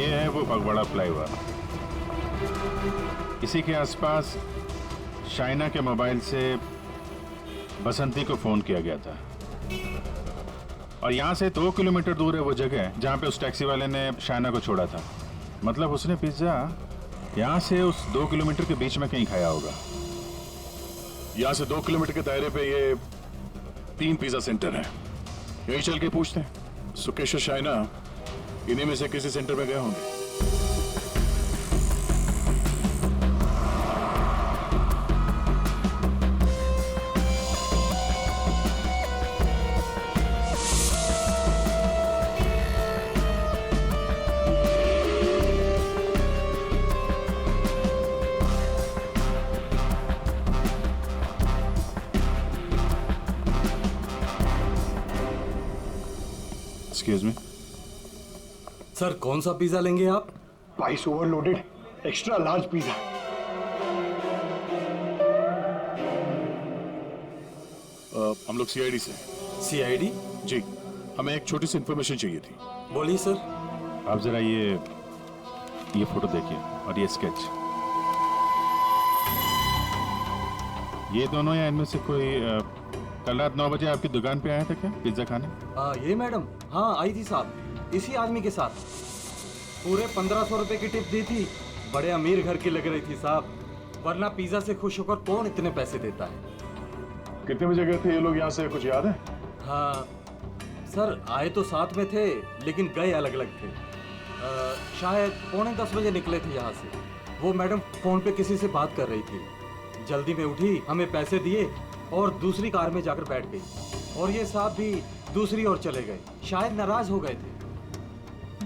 ये है वो फगवाड़ा फ्लाईओवर। इसी के आसपास शाइना के मोबाइल से बसंती को फोन किया गया था और यहाँ से 2 किलोमीटर दूर है वो जगह जहाँ पे उस टैक्सी वाले ने शाइना को छोड़ा था। मतलब उसने पिज्जा यहाँ से उस 2 किलोमीटर के बीच में कहीं खाया होगा। यहाँ से 2 किलोमीटर के दायरे पे ये 3 पिज्जा सेंटर हैं। यहीं चल के पूछते हैं। सुकेश और शाइना इन्हीं में से किसी सेंटर में गए होंगे। एक्सक्यूज मी सर, कौन सा पिज्जा लेंगे आप? Spice overloaded extra large pizza. हम लोग सीआईडी से। सीआईडी? जी, हमें एक छोटी सी इंफॉर्मेशन चाहिए थी। बोलिए सर। आप जरा ये फोटो देखिए और ये स्केच। ये दोनों या इनमें से कोई कल रात 9 बजे आपकी दुकान पे आया था क्या पिज्जा खाने? ये मैडम, हाँ आई थी साहब, इसी आदमी के साथ। पूरे 1500 रुपए की टिप दी थी। बड़े अमीर घर की लग रही थी साहब, वरना पिज्जा से खुश होकर कौन इतने पैसे देता है। कितने बजे गए थे ये लोग यहाँ से, कुछ याद है? हाँ सर, आए तो साथ में थे लेकिन गए अलग अलग थे। शायद 9:45 बजे निकले थे यहाँ से। वो मैडम फोन पे किसी से बात कर रही थी, जल्दी में उठी, हमें पैसे दिए और दूसरी कार में जाकर बैठ गई। और ये साहब भी दूसरी ओर चले गए, शायद नाराज हो गए थे।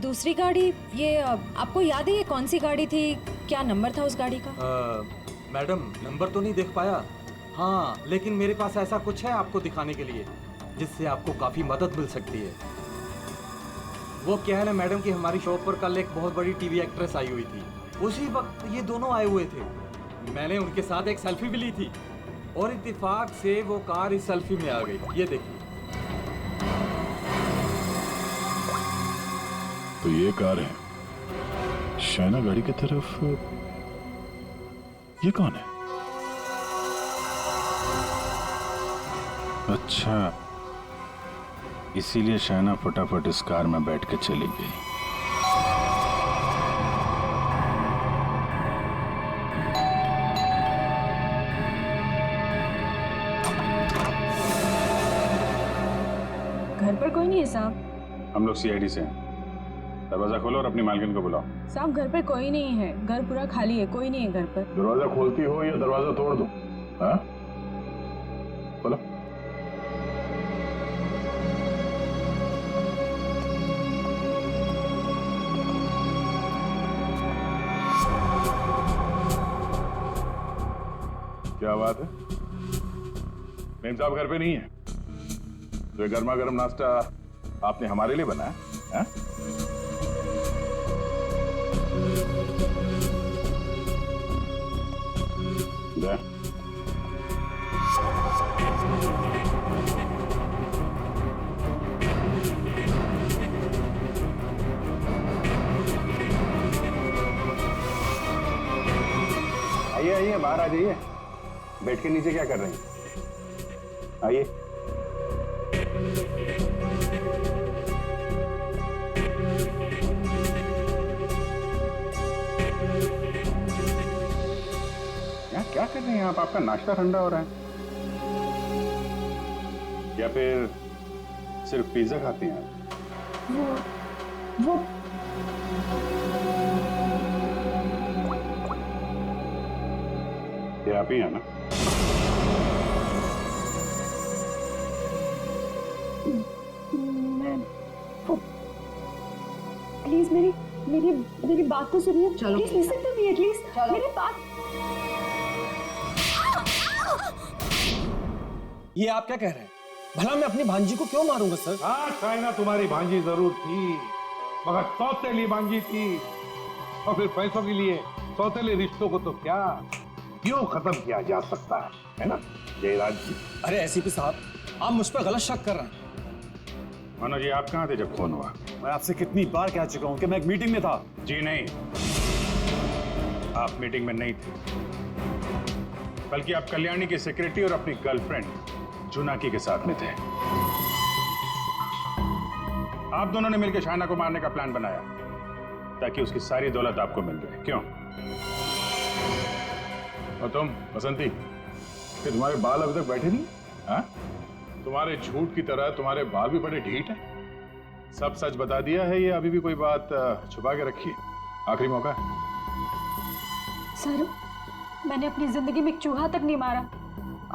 दूसरी गाड़ी, ये आपको याद है ये कौन सी गाड़ी थी? क्या नंबर था उस गाड़ी का? मैडम, नंबर तो नहीं देख पाया। हाँ, लेकिन मेरे पास ऐसा कुछ है आपको दिखाने के लिए जिससे आपको काफी मदद मिल सकती है। वो क्या है ना मैडम कि हमारी शॉप पर कल एक बहुत बड़ी टीवी एक्ट्रेस आई हुई थी। उसी वक्त ये दोनों आए हुए थे। मैंने उनके साथ एक सेल्फी भी ली थी और इत्तेफाक से वो कार इस सेल्फी में आ गई। ये देखिए। तो ये कार है शाइना गाड़ी की तरफ। ये कौन है? अच्छा, इसीलिए शाइना फटाफट इस कार में बैठ के चली गई। घर पर कोई नहीं है साहब। हम लोग सीआईडी से हैं। दरवाजा खोलो और अपनी मालकिन को बुलाओ। साहब घर पे कोई नहीं है, घर पूरा खाली है, कोई नहीं है घर पर। दरवाजा खोलती हो या दरवाजा तोड़ दो? हाँ, बोलो। क्या बात है? मेम साहब घर पे नहीं है तो ये गर्मा गर्म नाश्ता आपने हमारे लिए बनाया है? आइए आइए, बाहर आ जाइए। बैठ के नीचे क्या कर रही हैं? आइए। क्या कर रहे हैं आप? आपका नाश्ता ठंडा हो रहा है या फिर सिर्फ पिज्जा खाती हैं आप? वो ये आप ही हैं ना? प्लीज मेरी बात तो सुनिए। Please listen to me at least. मेरी बात। ये आप क्या कह रहे हैं? भला मैं अपनी भांजी को क्यों मारूंगा सर? हाँ, शाइना तुम्हारी भांजी जरूर थी, मगर सौतेली भांजी थी। और फिर पैसों के लिए सौतेले रिश्तों को तो क्या क्यों खत्म किया जा सकता है ना जयराज जी? अरे एसीपी साहब, आप मुझ पर गलत शक कर रहे हैं। मनोज जी, आप कहाँ थे जब फोन हुआ? मैं आपसे कितनी बार कह चुका हूं कि मैं एक मीटिंग में था। जी नहीं, आप मीटिंग में नहीं थे, बल्कि आप कल्याणी की सेक्रेटरी और अपनी गर्लफ्रेंड जुनाकी के साथ में थे। आप दोनों ने मिलकर शाइना को मारने का प्लान बनाया ताकि उसकी सारी दौलत आपको मिल जाए। क्यों? और तुम बसंती, कि तुम्हारे बाल अभी तक बैठे नहीं? हाँ? तुम्हारे झूठ की तरह तुम्हारे बाल भी बड़े ढीठ हैं। सब सच बता दिया है, ये अभी भी कोई बात छुपा के रखी है? आखिरी मौका है। सर, मैंने अपनी जिंदगी में एक चूहा तक नहीं मारा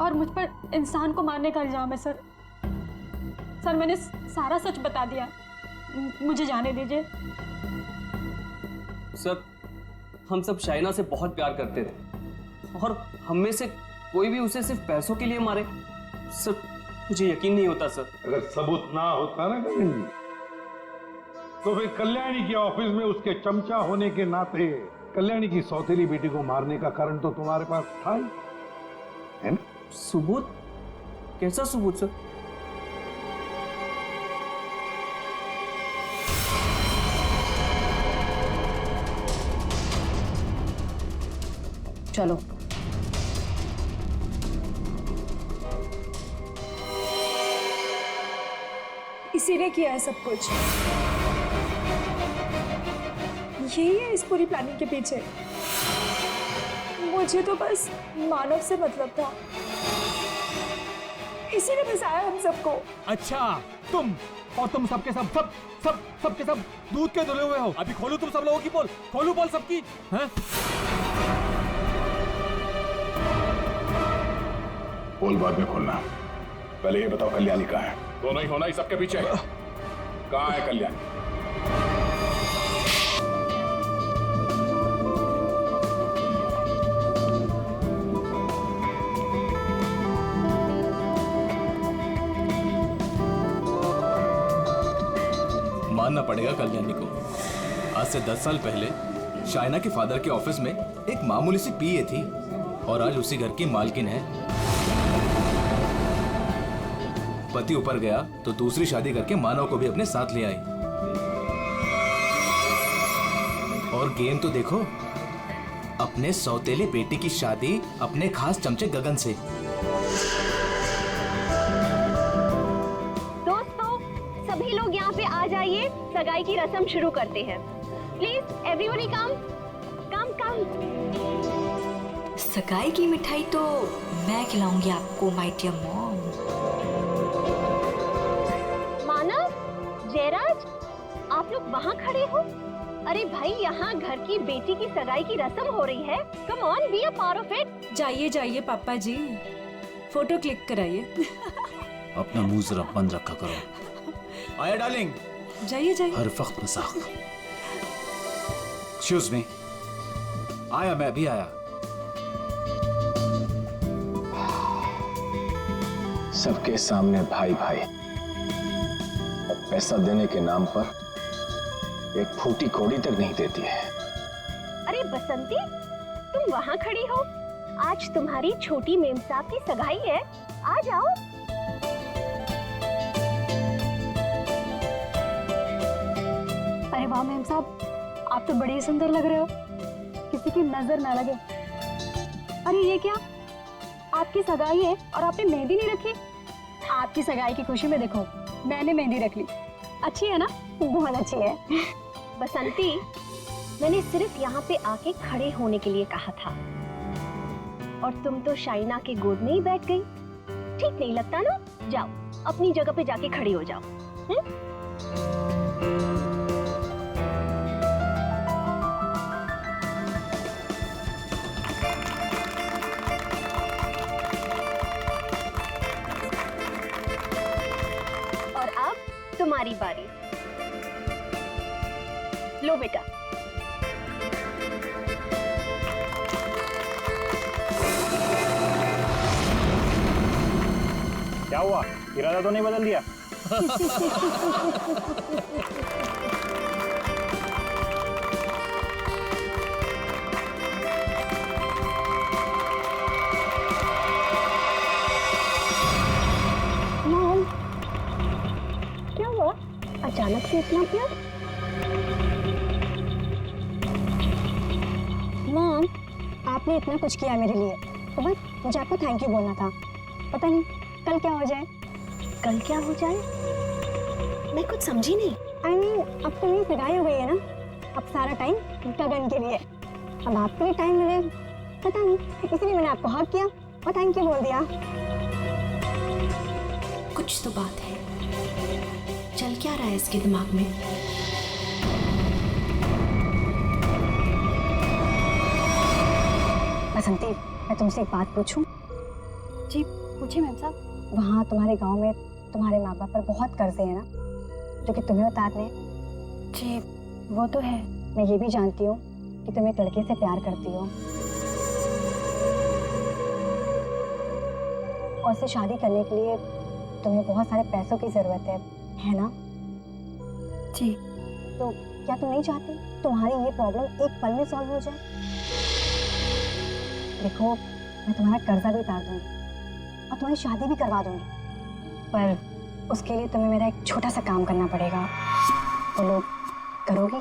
और मुझ पर इंसान को मारने का इल्जाम है सर। सर, मैंने सारा सच बता दिया, मुझे जाने दीजिए। सर, हम सब शाइना से बहुत प्यार करते थे और हम में से कोई भी उसे सिर्फ पैसों के लिए मारे, सर मुझे यकीन नहीं होता सर। अगर सबूत ना होता ना गगन जी, तो फिर कल्याणी के ऑफिस में उसके चमचा होने के नाते कल्याणी की सौतेली बेटी को मारने का कारण तो तुम्हारे पास था ही, है ना? सबूत? कैसा सबूत सर? चलो। इसी ने किया है सब कुछ। यही है इस पूरी प्लानिंग के पीछे। मुझे तो बस मानव से मतलब था, इसी ने फंसाया हम सबको। अच्छा, तुम और तुम सबके सबके सब दूध के धुले हुए हो। अभी खोलू तुम सब लोगों की पोल, खोलू पोल सबकी, हैं? बोल बाद में खोलना, पहले ये बताओ कल्याणी कहाँ है? दोनों ही होना ही सबके पीछे। कहाँ है कल्याणी? मानना पड़ेगा कल्याणी को, आज से 10 साल पहले शाइना के फादर के ऑफिस में एक मामूली सी पीए थी और आज उसी घर की मालकिन है। पति ऊपर गया तो दूसरी शादी करके मानव को भी अपने साथ ले आई। और गेम तो देखो, अपने सौतेले बेटे की शादी अपने खास चमचे गगन से। दोस्तों, सभी लोग यहाँ पे आ जाइए, सगाई की रस्म शुरू करते हैं। प्लीज एवरीबॉडी कम कम कम। सगाई की मिठाई तो मैं खिलाऊंगी आपको, माय डियर मॉम। मानव, जयराज, आप लोग वहाँ खड़े हो? अरे भाई, यहाँ घर की बेटी की सगाई की रस्म हो रही है। Come on, be a part of it. जाइए जाइए पापा जी, फोटो क्लिक कराइए। अपना मुंह जरा बंद रखा करो। आया डार्लिंग, जाइए जाइए। हर वक्त मजाक। एक्सक्यूज मी, आया, मैं भी आया। सबके सामने भाई भाई, पैसा देने के नाम पर एक फूटी कौड़ी तक नहीं देती है। अरे बसंती, तुम वहाँ खड़ी हो? आज तुम्हारी छोटी मेम साहब की सगाई है, आ जाओ। अरे वाह मेम साहब, आप तो बड़े ही सुंदर लग रहे हो, किसी की नजर ना लगे। अरे ये क्या, आपकी सगाई है और आपने मेहंदी नहीं रखी? आपकी सगाई की खुशी में देखो, मैंने मेहंदी रख ली। अच्छी है ना? बहुत अच्छी है। बसंती, मैंने सिर्फ यहाँ पे आके खड़े होने के लिए कहा था, और तुम तो शाइना के गोद में ही बैठ गई। ठीक नहीं लगता ना? जाओ, अपनी जगह पे जाके खड़ी हो जाओ। और अब तुम्हारी बारी। लो बेटा। क्या हुआ, इरादा तो नहीं बदल दिया? क्या हुआ? हुआ? अचानक से इतना प्यार? मॉम, आपने इतना कुछ किया मेरे लिए, तो बस मुझे आपको थैंक यू बोलना था। पता नहीं कल क्या हो जाए। कल क्या हो जाए? मैं कुछ समझी नहीं। आई मीन, अब तो मेरी विदाई हो गई है ना, अब सारा टाइम गगन के लिए। अब आपके लिए टाइम मिले, पता नहीं, इसलिए मैंने आपको हक किया और थैंक यू बोल दिया। कुछ तो बात है, चल क्या रहा है इसके दिमाग में? बसंती, मैं तुमसे एक बात पूछूं? जी पूछिए मैम साहब। वहाँ तुम्हारे गांव में तुम्हारे माँ बाप पर बहुत कर्जे हैं ना, जो कि तुम्हें उतारने हैं। जी वो तो है। मैं ये भी जानती हूँ कि तुम एक लड़के से प्यार करती हो और उससे शादी करने के लिए तुम्हें बहुत सारे पैसों की जरूरत है ना? जी। तो क्या तुम नहीं चाहती तुम्हारी ये प्रॉब्लम एक पल में सॉल्व हो जाए? देखो, मैं तुम्हारा कर्जा भी उतार दूंगी और तुम्हारी शादी भी करवा दूंगी, पर उसके लिए तुम्हें मेरा एक छोटा सा काम करना पड़ेगा। बोलो, करोगी?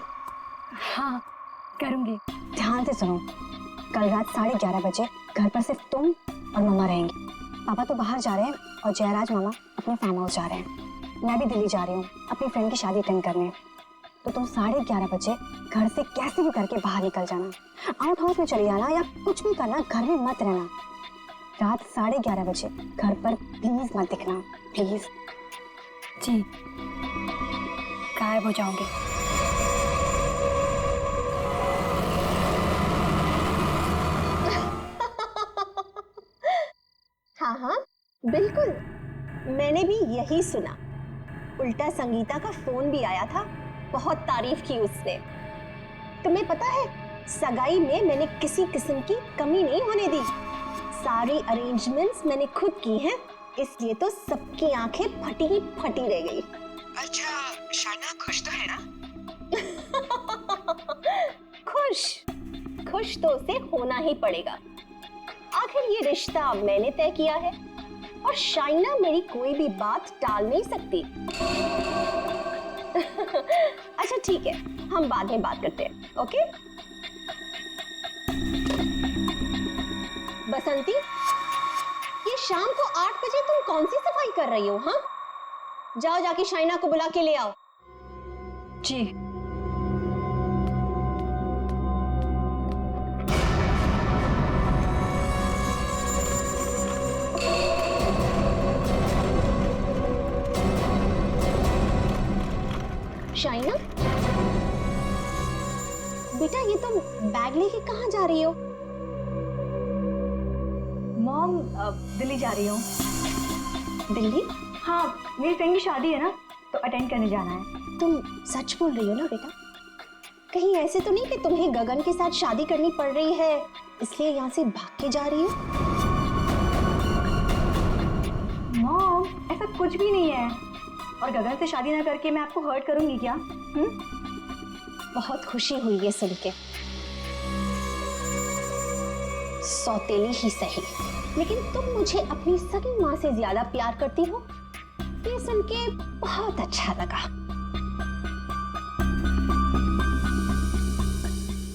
हाँ करूँगी। ध्यान से सुनो, कल रात 11:30 बजे घर पर सिर्फ तुम और मम्मा रहेंगी। पापा तो बाहर जा रहे हैं और जयराज मामा अपने फार्म हाउस जा रहे हैं। मैं भी दिल्ली जा रही हूँ अपनी फ्रेंड की शादी अटेंड करने। तो तुम 11:30 बजे घर से कैसे भी करके बाहर निकल जाना, आउट हाउस में चले जाना या कुछ भी करना, घर में मत रहना। रात 11:30 बजे घर पर प्लीज मत दिखना, प्लीज। जी गायब हो जाओगे। हाँ हाँ बिल्कुल, मैंने भी यही सुना। उल्टा संगीता का फोन भी आया था, बहुत तारीफ की उसने। तुम्हें पता है, सगाई में मैंने किसी किस्म की कमी नहीं होने दी। सारी अरेंजमेंट्स मैंने खुद की हैं, इसलिए तो सबकी आंखें फटी ही फटी रह गई। अच्छा, शाना खुश तो है ना? खुश तो उसे होना ही पड़ेगा। आखिर ये रिश्ता मैंने तय किया है और शाइना मेरी कोई भी बात टाल नहीं सकती। अच्छा ठीक है, हम बाद में बात करते हैं, ओके? बसंती, ये शाम को 8 बजे तुम कौन सी सफाई कर रही हो? हाँ, जाओ जाके शाइना को बुला के ले आओ। जी। शाइना, बेटा ये तुम बैग लेके कहाँ जा रही हो? मॉम, दिल्ली जा रही हूँ। दिल्ली? हाँ, मेरी फ्रेंड की शादी है ना, तो अटेंड करने जाना है। तुम सच बोल रही हो ना बेटा? कहीं ऐसे तो नहीं कि तुम्हें गगन के साथ शादी करनी पड़ रही है, इसलिए यहाँ से भाग के जा रही हो? मॉम, ऐसा कुछ भी नहीं है। और गगन से शादी ना करके मैं आपको हर्ट करूंगी क्या? बहुत खुशी हुई ये सुन के। सौतेली ही सही, लेकिन तुम मुझे अपनी सगी माँ से ज्यादा प्यार करती हो, ये सुन के बहुत अच्छा लगा।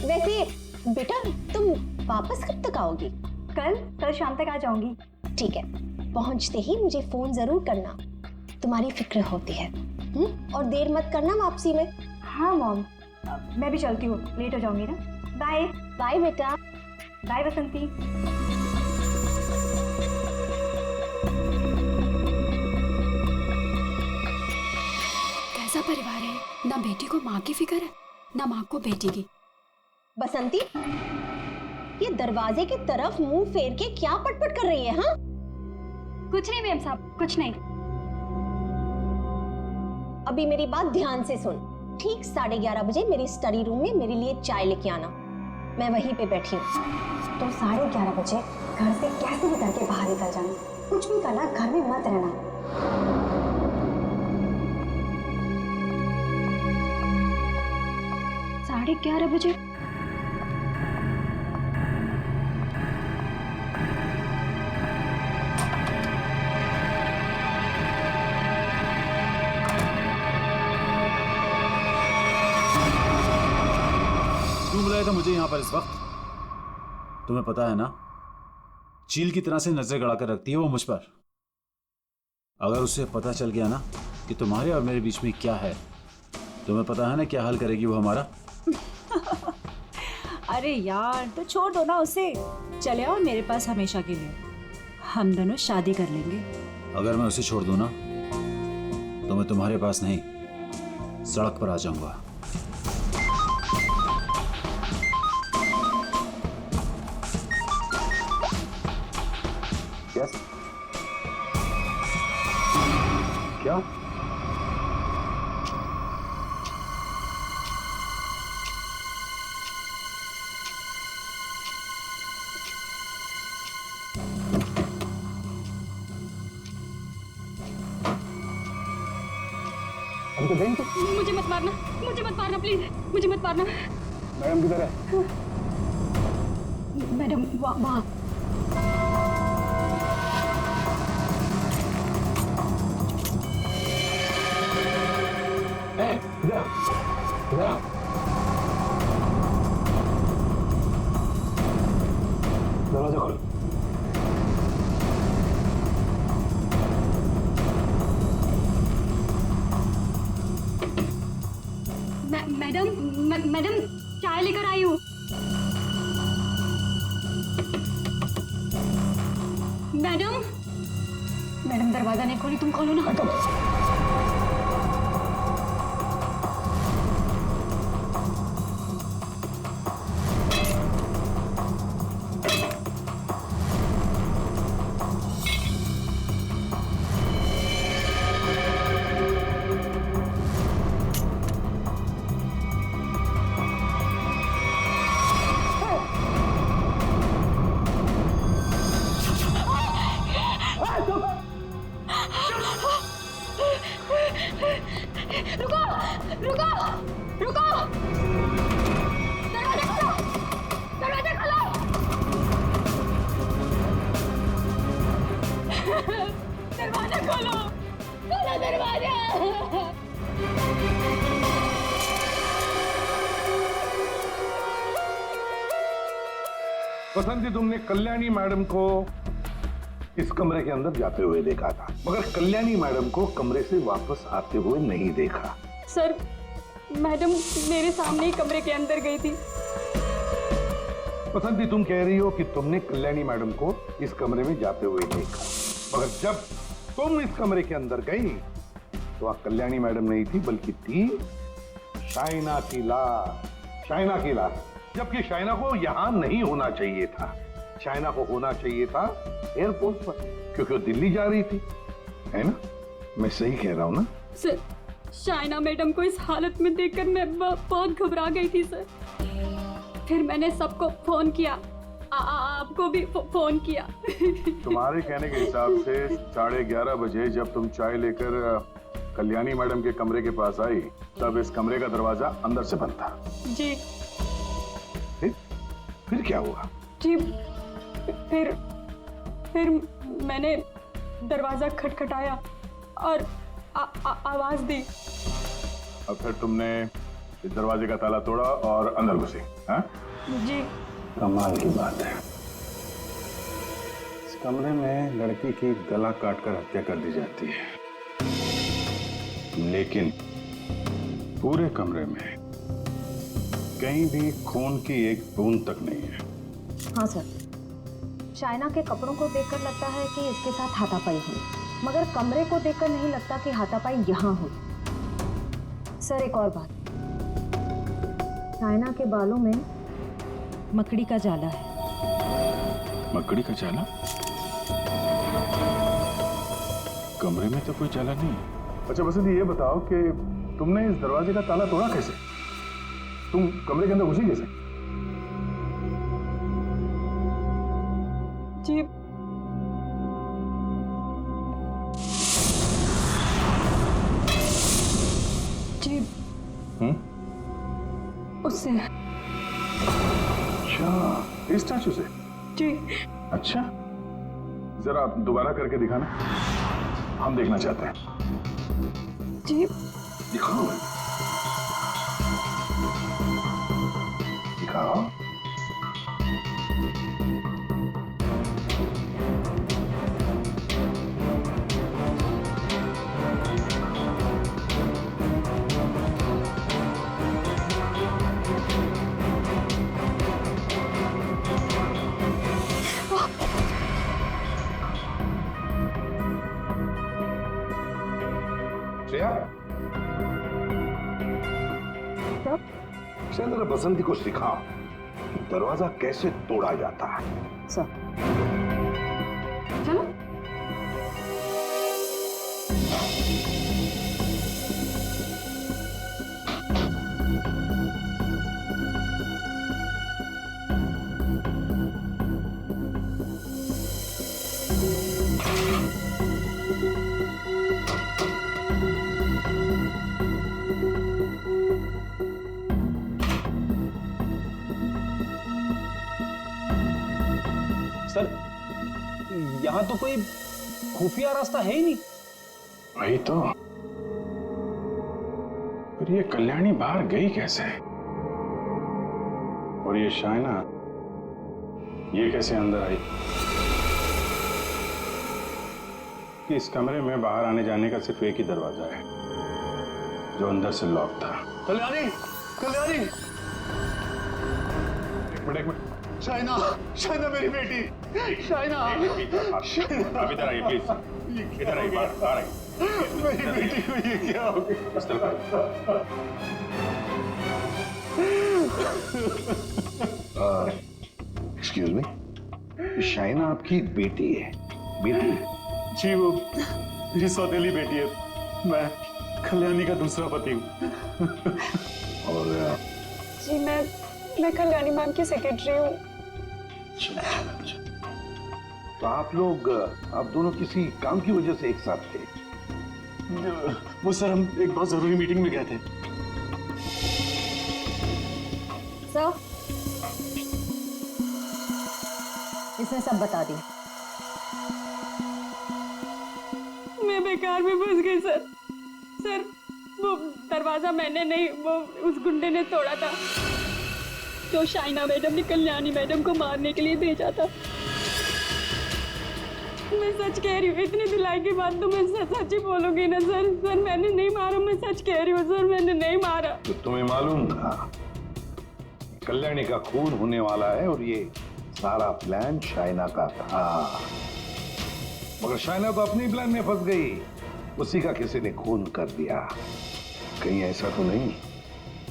वैसे बेटा, तुम वापस कब तक आओगी? कल शाम तक आ जाऊंगी। ठीक है, पहुंचते ही मुझे फोन जरूर करना, तुम्हारी फिक्र होती है। और देर मत करना वापसी में। हाँ मॉम, मैं भी चलती हूँ, लेट हो जाऊंगी ना। बाय। बाय बेटा। बाय बसंती। कैसा परिवार है, ना बेटी को माँ की फिक्र है, ना माँ को बेटी की। बसंती, ये दरवाजे की तरफ मुंह फेर के क्या पटपट कर रही है? हाँ, कुछ नहीं मैम साहब, कुछ नहीं। अभी मेरी बात ध्यान से सुन। ठीक 11:30 बजे मेरी स्टडी रूम में मेरे लिए चाय लेके आना, मैं वहीं पे बैठी हूँ। तो 11:30 बजे घर से कैसे भी करके बाहर निकल जाना, कुछ भी करना, घर में मत रहना। 11:30 बजे? मुझे यहाँ पर इस वक्त? तुम्हें पता है ना, चील की तरह से नजर गड़ा कर रखती है वो मुझ पर। अगर उसे पता चल गया ना कि तुम्हारे और मेरे बीच में क्या है, तुम्हें पता है ना क्या हाल करेगी वो हमारा। अरे यार, तो छोड़ दो ना उसे, चले आओ मेरे पास हमेशा के लिए, हम दोनों शादी कर लेंगे। अगर मैं उसे छोड़ दूं ना तो मैं तुम्हारे पास नहीं, सड़क पर आ जाऊंगा। यस क्या? हम तो गई थी। मुझे मत मारना, मुझे मत मारना प्लीज, मुझे मत मारना। मैडम किधर है? मैडम वहाँ। दरवाजा खोलो। मैडम चाय लेकर आई हूँ। मैडम दरवाजा नहीं खोली, तुम खोलो ना। रुको रुको रुको, दरवाजा खोलो, दरवाजा खोलो। दरवाजा खोलो, खोलो दरवाजा। बसंती, तुमने कल्याणी मैडम को इस कमरे के अंदर जाते हुए देखा था, मगर कल्याणी मैडम को कमरे से वापस आते हुए नहीं देखा। सर, मैडम मेरे सामने ही कमरे के अंदर गई थी। बसंती, तुम कह रही हो कि तुमने कल्याणी मैडम को इस कमरे में जाते हुए देखा, मगर जब तुम इस कमरे के अंदर गई तो वहां कल्याणी मैडम नहीं थी, बल्कि थी शाइना की लाश। शाइना की लाश, जबकि शाइना को यहां नहीं होना चाहिए था। शाइना को होना चाहिए था एयरपोर्ट पर, क्योंकि वो दिल्ली जा रही थी, है ना? मैं सही कह रहा हूं ना? सर, शाइना मैडम को इस हालत में देखकर मैं बहुत घबरा गई थी सर। फिर मैंने सबको फोन किया, आपको भी फोन किया। तुम्हारे कहने के हिसाब से 11:30 बजे जब तुम चाय लेकर कल्याणी मैडम के कमरे के पास आई, तब इस कमरे का दरवाजा अंदर से बंद था। जी। फिर क्या हुआ? जी, फिर मैंने दरवाजा खटखटाया और आवाज दी। और फिर तुमने इस दरवाजे का ताला तोड़ा और अंदर घुसे, हाँ? जी। कमाल की बात है, इस कमरे में लड़की की गला काटकर हत्या कर दी जाती है, लेकिन पूरे कमरे में कहीं भी खून की एक बूंद तक नहीं है। हाँ सर, शाइना के कपड़ों को देखकर लगता है कि इसके साथ हाथापाई हुई, मगर कमरे को देखकर नहीं लगता कि हाथापाई यहाँ हुई। सर, एक और बात, शाइना के बालों में मकड़ी का जाला है। मकड़ी का जाला? कमरे में तो कोई जाला नहीं है। अच्छा बसंती, ये बताओ कि तुमने इस दरवाजे का ताला तोड़ा कैसे? तुम कमरे के अंदर घुसी कैसे? जी, जी, उससे। अच्छा, इस स्टैचू से? जी। अच्छा, जरा दोबारा करके दिखाना, हम देखना चाहते हैं। जी। दिखाओ, दिखाओ। से जरा बसंती को सिखाओ दरवाजा कैसे तोड़ा जाता है। सर चलो। सर यहाँ तो कोई खुफिया रास्ता है ही नहीं। वही तो, पर ये कल्याणी बाहर गई कैसे? और ये शाइना ये कैसे अंदर आई? कि इस कमरे में बाहर आने जाने का सिर्फ एक ही दरवाजा है जो अंदर से लॉक था। कल्याणी, कल्याणी, एक मिनट, शाइना, शाइना मेरी बेटी, शाइना, आप इधर आइए प्लीज, इधर आइए, बाहर आइए। मेरी बेटी को ये क्या हो गया? इस तरफ आइए। एक्सक्यूज मी, शाइना आपकी बेटी है? बेटी? जी वो मेरी सौतेली बेटी है, मैं कल्याणी का दूसरा पति हूँ। और जी मैं कल्याणी मैम की सेक्रेटरी हूँ। तो आप लोग, आप दोनों किसी काम की वजह से एक साथ थे? वो सर हम एक बहुत जरूरी मीटिंग में गए थे। सर इसने सब बता दिया। मैं बेकार में फंस गई सर। सर वो दरवाजा मैंने नहीं, वो उस गुंडे ने तोड़ा था जो शाइना मैडम ने कल्याणी मैडम को मारने के लिए भेजा था। मैं सच कह रही हूँ, इतनी धुलाई के बाद तो मैं सच ही बोलूंगी ना सर। सर मैंने नहीं मारा, मैं सच कह रही हूँ सर, मैंने नहीं मारा। तो तुम्हें मालूम था कल्याणी का खून होने वाला है और ये सारा प्लान शाइना का था, मगर शाइना तो अपनी प्लान में फंस गई, उसी का किसी ने खून कर दिया। कहीं ऐसा तो नहीं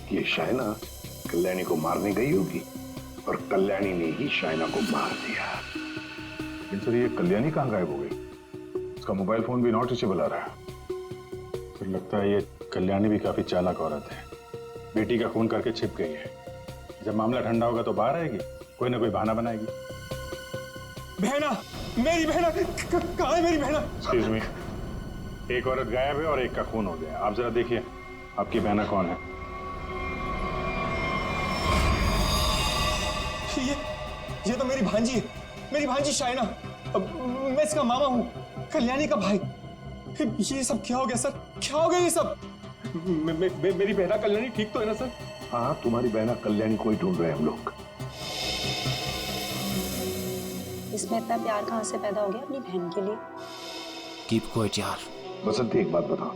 कि ये शाइना कल्याणी को मारने गई होगी और कल्याणी ने ही शाइना को मार दिया? लेकिन सर ये कल्याणी कहाँ गायब हो गई? उसका मोबाइल फोन भी नॉट रीचेबल आ रहा है। फिर लगता है ये कल्याणी भी काफी चालाक औरत है, बेटी का खून करके छिप गई है। जब मामला ठंडा होगा तो बाहर आएगी, कोई ना कोई बहाना बनाएगी। बहना, मेरी बहना कहाँ है? मेरी बहना? एक्सक्यूज मी, एक औरत गायब है और एक का खून हो गया। आप जरा देखिए आपकी बहना कौन है? ये तो मेरी भांजी है, मेरी भांजी शाइना। मैं इसका मामा हूँ, कल्याणी का भाई। ये सब क्या हो गया सर? क्या हो गया ये सब? मेरी बहना कल्याणी ठीक तो है ना सर? हाँ, तुम्हारी बहना कल्याणी को ही ढूंढ रहे हैं हम लोग। इसमें इतना प्यार कहाँ से पैदा हो गया अपनी बहन के लिए? कीप क्वाइट यार। बसंती एक बात बताओ,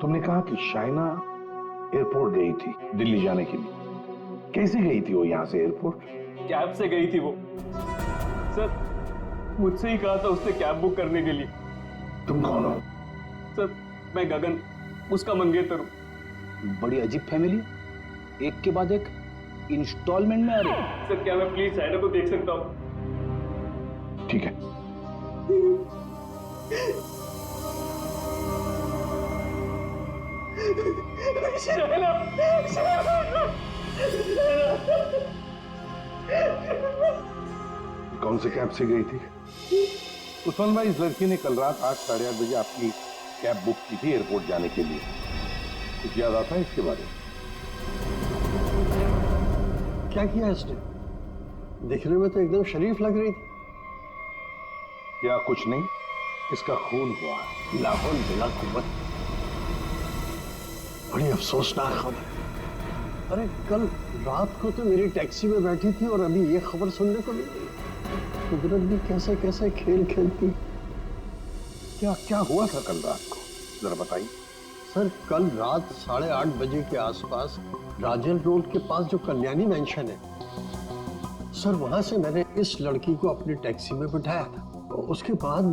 तुमने कहा कि शाइना एयरपोर्ट गई थी दिल्ली जाने के लिए, कैसे गई थी वो यहाँ से एयरपोर्ट? कैब से गई थी वो सर, मुझसे ही कहा था उसने कैब बुक करने के लिए। तुम कौन हो? सर मैं गगन, उसका मंगेतर हूँ। बड़ी अजीब फैमिली, एक के बाद एक इंस्टॉलमेंट में आ रही। सर क्या मैं प्लीज शाइना को देख सकता हूँ? ठीक है। शाइना, कौन से कैब से गई थी? उस्मान भाई, इस लड़की ने कल रात 8, साढ़े 8 बजे आपकी कैब बुक की थी एयरपोर्ट जाने के लिए। कुछ याद आता है इसके बारे में? क्या किया इसने? दिखने में तो एकदम शरीफ लग रही थी। क्या कुछ नहीं, इसका खून हुआ। लाहौल बिला कुव्वत। बड़ी अफसोसनाक खबर। अरे कल रात को तो मेरी टैक्सी में बैठी थी और अभी ये खबर सुनने को मिली। कुदरत भी कैसे कैसे खेल खेलती। क्या क्या हुआ था कल रात को, जरा बताइए। सर कल रात 8:30 बजे के आसपास राजन रोड के पास जो कल्याणी मैंशन है सर, वहां से मैंने इस लड़की को अपनी टैक्सी में बिठाया था। उसके बाद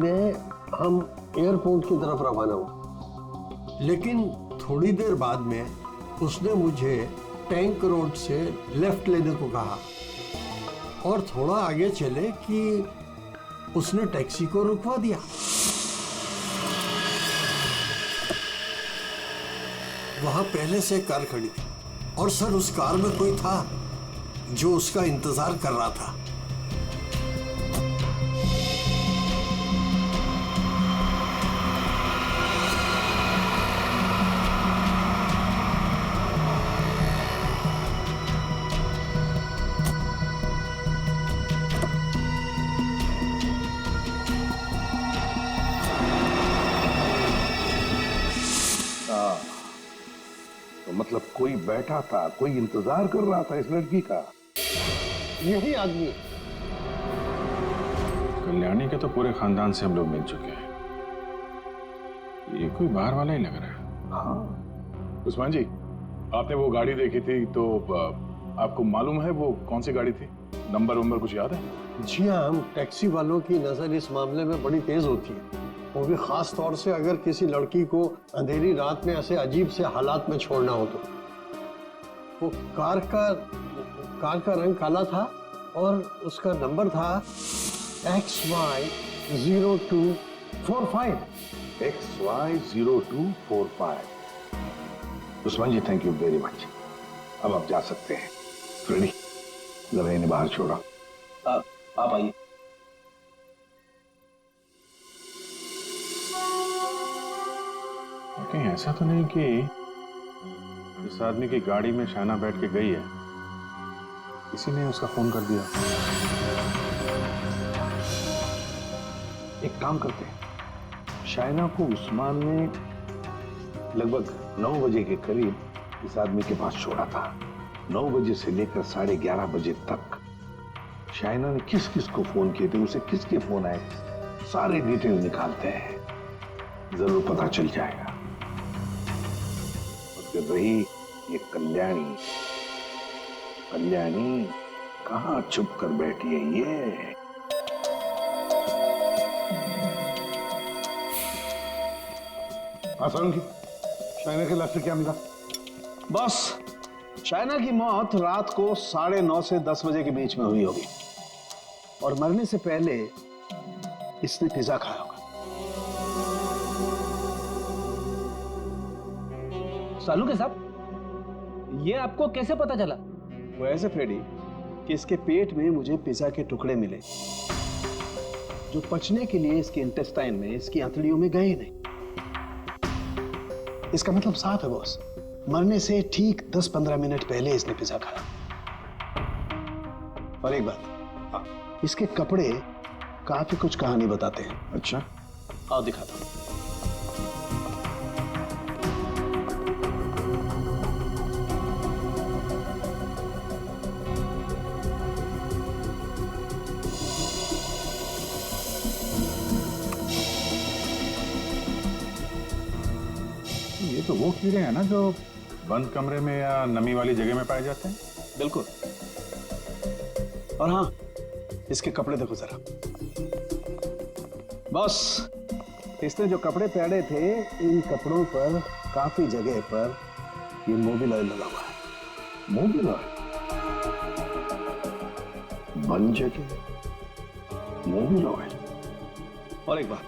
हम एयरपोर्ट की तरफ रवाना हुए, लेकिन थोड़ी देर बाद में उसने मुझे टैंक रोड से लेफ्ट लेने को कहा और थोड़ा आगे चले कि उसने टैक्सी को रुकवा दिया। वहां पहले से कार खड़ी थी और सर उस कार में कोई था जो उसका इंतजार कर रहा था। तो मतलब कोई बैठा था, कोई इंतजार कर रहा था इस लड़की का। यही आदमी कल्याणी के तो पूरे खानदान से हम लोग मिल चुके हैं, ये कोई बाहर वाला ही लग रहा है। हाँ उस्मान जी, आपने वो गाड़ी देखी थी तो आपको मालूम है वो कौन सी गाड़ी थी? नंबर वंबर कुछ याद है? जी हाँ, हम टैक्सी वालों की नजर इस मामले में बड़ी तेज होती है, वो भी खास तौर से अगर किसी लड़की को अंधेरी रात में ऐसे अजीब से हालात में छोड़ना हो तो। वो कार का रंग काला था और उसका नंबर था XY0245। XY0245। Usman ji thank you very much. अब आप जा सकते हैं। फ्रेडी, जरा इन्हें बाहर छोड़ा। आप आइए। कहीं ऐसा तो नहीं कि इस आदमी की गाड़ी में शाइना बैठ के गई है, किसी ने उसका फोन कर दिया? एक काम करते हैं, शाइना को उस्मान ने लगभग 9 बजे के करीब इस आदमी के पास छोड़ा था। 9 बजे से लेकर 11:30 बजे तक शाइना ने किस किस को फोन किए थे, उसे किसके फोन आए, सारे डिटेल निकालते हैं, जरूर पता चल जाएगा। रही ये कल्याणी कहां छुप कर बैठी है ये? आसान शाइना के लाश से क्या मिला? बस शाइना की मौत रात को 9:30 से 10 बजे के बीच में हुई होगी और मरने से पहले इसने पिज्जा खाया होगा। सालू के साहब, ये आपको कैसे पता चला? वो ऐसे फ्रेडी कि इसके पेट में मुझे पिज्जा के टुकड़े मिले जो पचने के लिए इसके इंटेस्टाइन में, इसकी आंतड़ियों में गए नहीं। इसका मतलब साफ है बॉस, मरने से ठीक 10-15 मिनट पहले इसने पिज्जा खाया। और एक बात, इसके कपड़े काफी कुछ कहानी बताते हैं। अच्छा, आओ दिखाता हूं। ये तो वो कीड़े हैं ना जो बंद कमरे में या नमी वाली जगह में पाए जाते हैं? बिल्कुल। और हाँ, इसके कपड़े देखो जरा। बॉस, इसने जो कपड़े पहने थे, इन कपड़ों पर काफी जगह पर ये मोबिल ऑयल लगा हुआ है। Mobil oil? बंद जगह मोबिल ऑयल? और एक बात,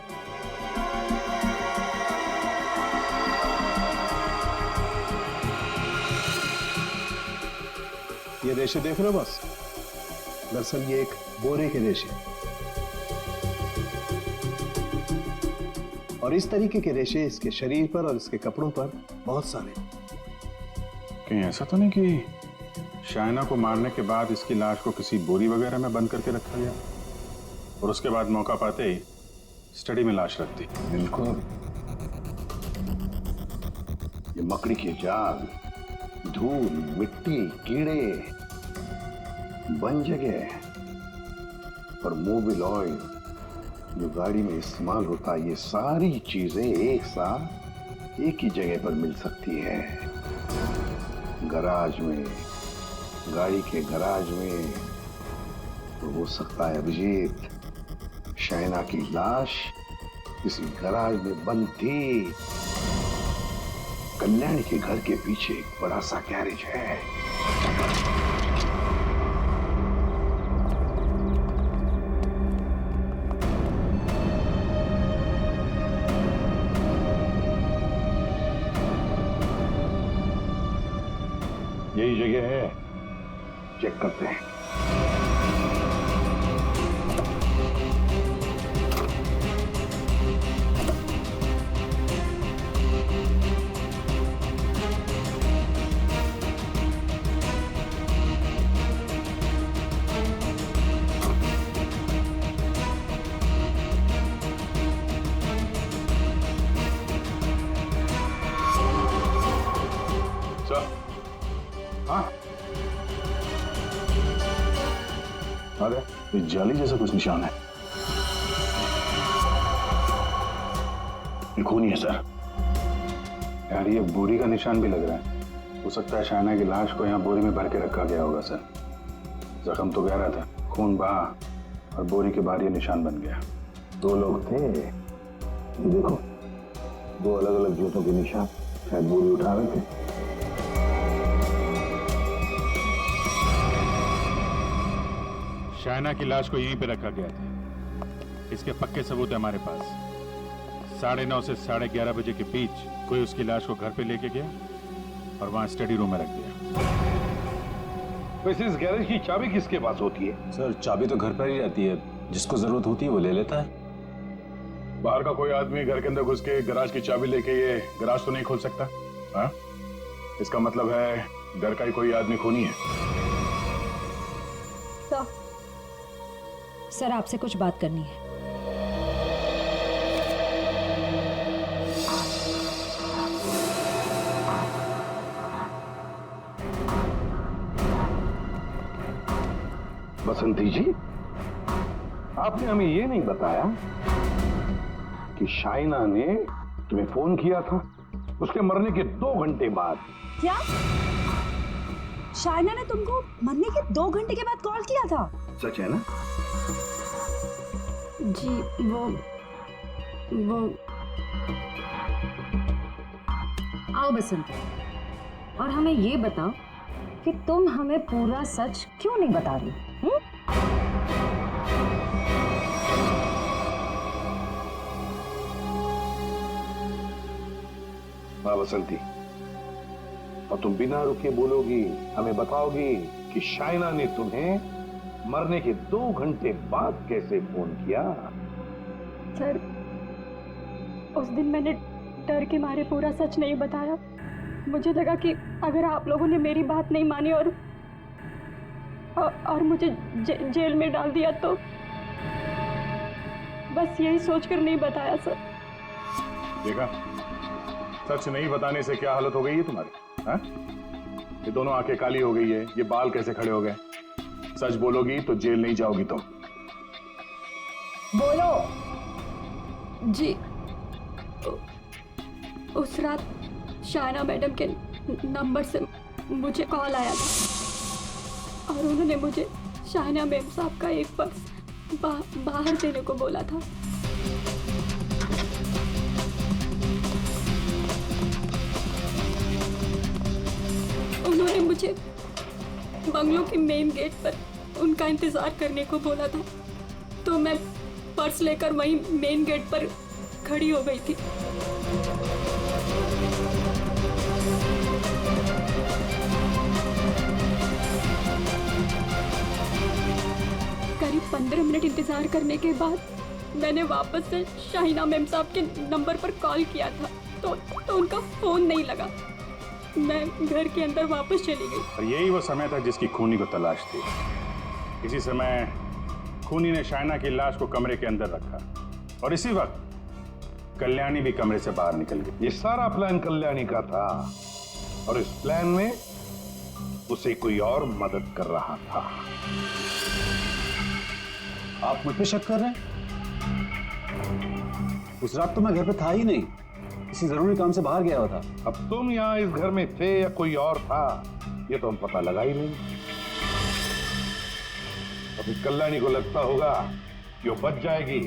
ये रेशे देख रहे हो बस? दरअसल ये एक बोरे के रेशे, और इस तरीके के रेशे इसके शरीर पर और इसके कपड़ों पर बहुत सारे। कहीं ऐसा तो नहीं कि शाइना को मारने के बाद इसकी लाश को किसी बोरी वगैरह में बंद करके रखा गया और उसके बाद मौका पाते ही स्टडी में लाश रख दी? बिल्कुल। ये मकड़ी के जाल, धूल, मिट्टी, कीड़े, बंद जगह और मोबिल ऑयल जो गाड़ी में इस्तेमाल होता है, ये सारी चीजें एक साथ एक ही जगह पर मिल सकती है। गराज में, गाड़ी के गराज में। तो हो सकता है अभिजीत, शाइना की लाश किसी गराज में बंद थी। कल्याणी के घर के पीछे एक बड़ा सा गैरेज है। यही जगह है, चेक करते हैं। अरे ये जाली जैसा कुछ निशान है। ये खूनी है सर। यार ये बोरी का निशान भी लग रहा है। हो सकता है शाइना की लाश को यहाँ बोरी में भर के रखा गया होगा सर। जख्म तो गहरा था, खून बहा और बोरी के बाहर ये निशान बन गया। 2 लोग थे, ये देखो 2 अलग अलग जूतों के निशान, शायद बोरी उठा रहे थे। शाइना की लाश को यहीं पे रखा गया था। इसके पक्के सबूत है हमारे पास। 9:30 से 11:30 बजे के बीच कोई उसकी लाश को घर पे लेके गया और वहां स्टडी रूम में रख दिया। वैसे इस गैरेज की चाबी किसके पास होती है? सर चाबी तो घर पर ही रहती है, जिसको जरूरत होती है वो ले लेता है। बाहर का कोई आदमी घर के अंदर घुस के गराज की चाबी लेके ये गराज तो नहीं खोल सकता। हाँ? इसका मतलब है घर का ही कोई आदमी खूनी है। सर आपसे कुछ बात करनी है। बसंती जी, आपने हमें ये नहीं बताया कि शाइना ने तुम्हें फोन किया था उसके मरने के 2 घंटे बाद। क्या शाइना ने तुमको मरने के 2 घंटे के बाद कॉल किया था? सच है ना? जी वो आओ बसंत, और हमें ये बताओ कि तुम हमें पूरा सच क्यों नहीं बता रही? हाँ बसंती, और तुम बिना रुके बोलोगी, हमें बताओगी कि शाइना ने तुम्हें मरने के 2 घंटे बाद कैसे फोन किया? सर उस दिन मैंने डर के मारे पूरा सच नहीं बताया। मुझे लगा कि अगर आप लोगों ने मेरी बात नहीं मानी और मुझे जेल में डाल दिया तो बस यही सोचकर नहीं बताया सर। देखा, सच नहीं बताने से क्या हालत हो गई है तुम्हारी? हाँ? ये दोनों आंखें काली हो गई है, ये बाल कैसे खड़े हो गए? सच बोलोगी तो जेल नहीं जाओगी तुम। बोलो। जी उस रात शाइना मैडम के नंबर से मुझे कॉल आया था और उन्होंने मुझे शाइना मैम साहब का एक पर्स बाहर देने को बोला था। उन्होंने मुझे बंगलों के मेन गेट पर उनका इंतजार करने को बोला था, तो मैं पर्स लेकर वहीं मेन गेट पर खड़ी हो गई थी। करीब 15 मिनट इंतजार करने के बाद मैंने वापस से शाइना मैम साहब के नंबर पर कॉल किया था, तो उनका फोन नहीं लगा। मैं घर के अंदर वापस चली गई। और यही वो समय था जिसकी खूनी को तलाश थी। इसी समय खूनी ने शाइना की लाश को कमरे के अंदर रखा और इसी वक्त कल्याणी भी कमरे से बाहर निकल गई। ये सारा प्लान कल्याणी का था और इस प्लान में उसे कोई और मदद कर रहा था। आप मुझ पे शक कर रहे हैं? उस रात तो मैं घर पे था ही नहीं, किसी जरूरी काम से बाहर गया हुआ था। अब तुम यहाँ इस घर में थे या कोई और था, ये तो हम पता लगा ही नहीं। अभी कल्याणी को लगता होगा कि वो बच जाएगी,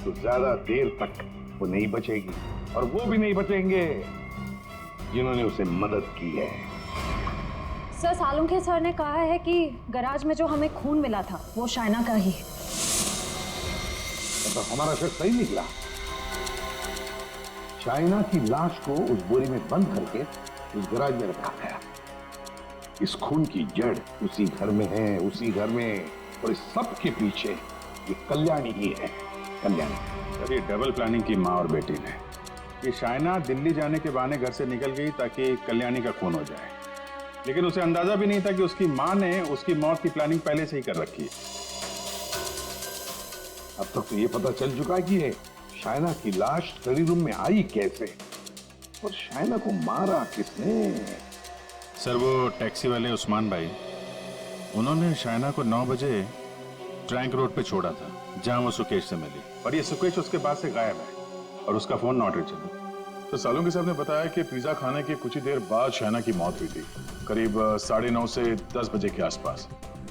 तो ज्यादा देर तक वो नहीं बचेगी और वो भी नहीं बचेंगे। जिन्होंने उसे मदद की है। सर, सालुंखे सर ने कहा है कि गैराज में जो हमें खून मिला था वो शाइना का ही है। तो हमारा शक सही निकला। शाइना की लाश को उस बोरी में बंद करके उस गैराज में रखा गया। इस खून की जड़ उसी घर में है, उसी घर में, और इस सब के पीछे ये कल्याणी ही है। कल्याणी। सर, ये डबल प्लानिंग की माँ और बेटी ने। ये शाइना दिल्ली जाने के बहाने घर से निकल गई ताकि कल्याणी का खून हो जाए, लेकिन उसे अंदाजा भी नहीं था कि उसकी माँ ने उसकी मौत की प्लानिंग पहले से ही कर रखी है। अब तक तो ये पता चल चुका है कि ये शाइना की लाश स्टडी रूम में आई कैसे, और शाइना को मारा किसने। सर, वो टैक्सी वाले उस्मान भाई, उन्होंने शाइना को 9 बजे ट्रैंक रोड पे छोड़ा था, जहां वो सुकेश से मिली, और ये सुकेश उसके बाद से गायब है और उसका फोन नॉट रीचेबल। तो सालुंखे साहब ने बताया कि पिज्जा खाने के कुछ ही देर बाद शाइना की मौत हुई थी, करीब 9:30 से 10 बजे के आसपास,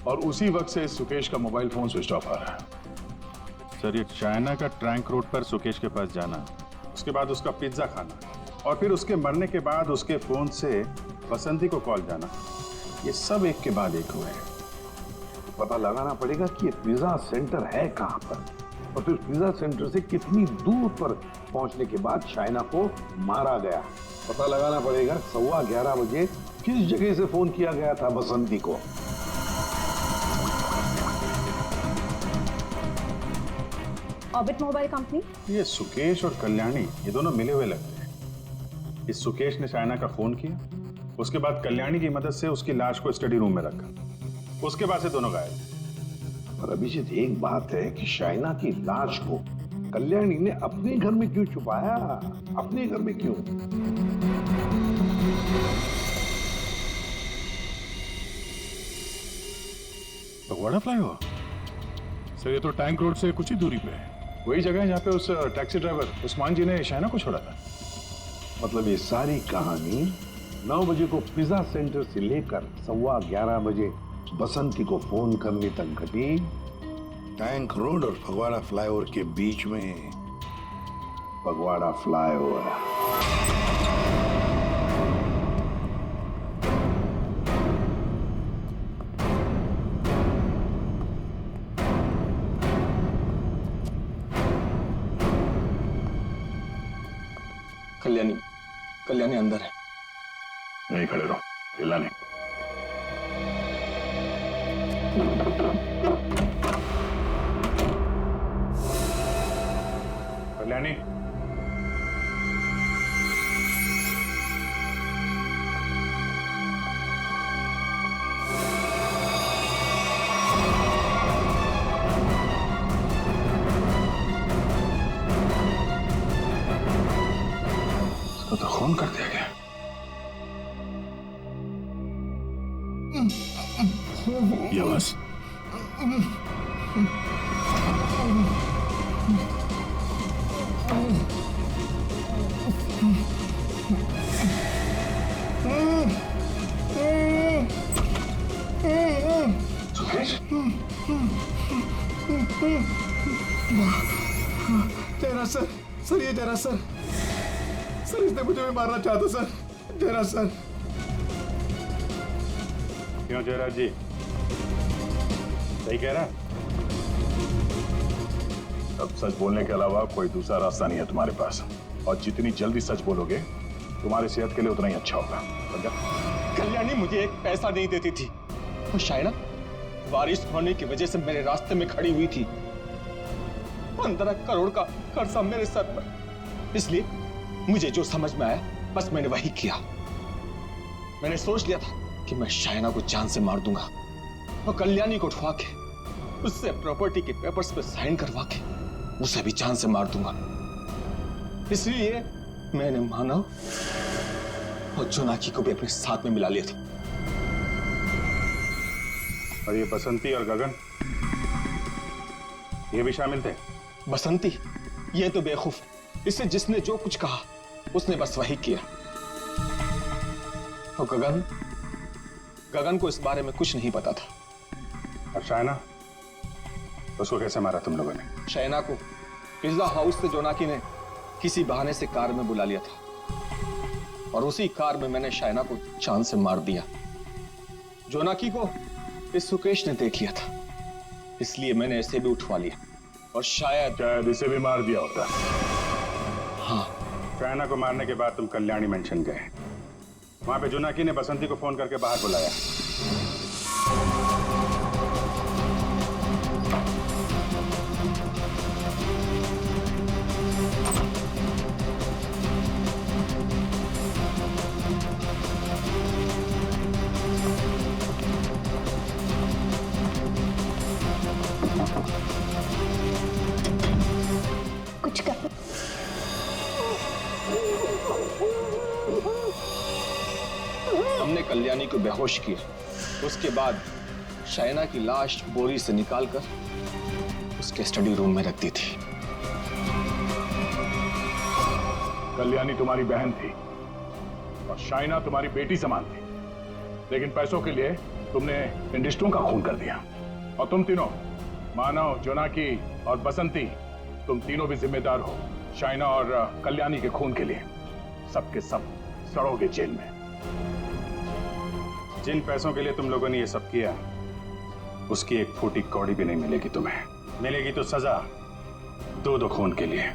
और उसी वक्त से सुकेश का मोबाइल फोन स्विच ऑफ आ रहा है। सर, ये शाइना का ट्रैंक रोड पर सुकेश के पास जाना, उसके बाद उसका पिज्जा खाना, और फिर उसके मरने के बाद उसके फोन से बसंती को कॉल जाना, ये सब एक के बाद एक हुए हैं। पता लगाना पड़ेगा कि ये पिज्जा सेंटर है कहां पर, और फिर पिज्जा सेंटर से कितनी दूर पर पहुंचने के बाद शाइना को मारा गया। पता लगाना पड़ेगा 11:15 बजे किस जगह से फोन किया गया था बसंती को। Orbit mobile company. ये सुकेश और कल्याणी, ये दोनों मिले हुए लगते हैं। इस सुकेश ने शाइना का फोन किया, उसके बाद कल्याणी की मदद से उसकी लाश को स्टडी रूम में रखा, उसके बाद से दोनों गायब। पर अभिजीत, एक बात है कि शाइना की लाश को कल्याणी ने अपने घर में क्यों छुपाया? अपने घर में क्यों? भगवाड़ा फ्लाईओवर? सर, ये तो टैंक रोड से कुछ ही दूरी पे है। वही जगह है जहाँ पे उस टैक्सी ड्राइवर उस्मान जी ने शाइना को छोड़ा था। मतलब ये सारी कहानी 9 बजे को पिज्जा सेंटर से लेकर 11:15 बजे बसंती को फोन करने तक घटी टैंक रोड और फगवाड़ा फ्लाईओवर के बीच में। फगवाड़ा फ्लाईओवर। कल्याणी अंदर है। नहीं खड़े रहो, हिलना नहीं। कल्याणी, इसको तो खून कर दिया गया। ये आवाज जयराज सर, सर ये जयराज सर, सर इसने मुझे भी मारना चाहता सर। जयराज सर। क्यों जयराज जी, सही कह रहा है? अब सच बोलने के अलावा कोई दूसरा रास्ता नहीं है तुम्हारे पास, और जितनी जल्दी सच बोलोगे तुम्हारी सेहत के लिए उतना ही अच्छा होगा। समझा? कल्याणी मुझे एक पैसा नहीं देती थी, और शाइना बारिश होने की वजह से मेरे रास्ते में खड़ी हुई थी। 15 करोड़ का कर्जा मेरे सर पर, इसलिए मुझे जो समझ में आया बस मैंने वही किया। मैंने सोच लिया था कि मैं शाइना को जान से मार दूंगा और कल्याणी को उठवा के उससे प्रॉपर्टी के पेपर्स पे साइन करवा के उसे भी जान से मार दूंगा। इसलिए मैंने मानव और जोनाकी को भी अपने साथ में मिला लिया था। और ये बसंती और गगन, ये भी शामिल थे? बसंती ये तो बेवकूफ, इससे जिसने जो कुछ कहा उसने बस वही किया। और गगन को इस बारे में कुछ नहीं पता था। और शाइना, उसको कैसे मारा तुम लोगों ने? शाइना को पिज्जा हाउस से जोनाकी ने किसी बहाने से कार में बुला लिया था और उसी कार में मैंने शाइना को चांद से मार दिया। जोनाकी को इस सुकेश ने देख लिया था, इसलिए मैंने इसे भी उठवा लिया और शायद इसे भी मार दिया होता। हाँ। शाइना को मारने के बाद तुम कल्याणी मेंशन गए। वहां पे जोनाकी ने बसंती को फोन करके बाहर बुलाया। कुछ कर। हमने कल्याणी को बेहोश किया, उसके बाद शाइना की लाश बोरी से निकालकर उसके स्टडी रूम में रख दी थी। कल्याणी तुम्हारी बहन थी और शाइना तुम्हारी बेटी समान थी, लेकिन पैसों के लिए तुमने इंडस्ट्रियों का खून कर दिया। और तुम तीनों, मानव, जोनाकी और बसंती, तुम तीनों भी जिम्मेदार हो शाइना और कल्याणी के खून के लिए। सबके सब सड़ोगे जेल में। जिन पैसों के लिए तुम लोगों ने ये सब किया, उसकी एक फूटी कौड़ी भी नहीं मिलेगी तुम्हें। मिलेगी तो सजा दो खून के लिए।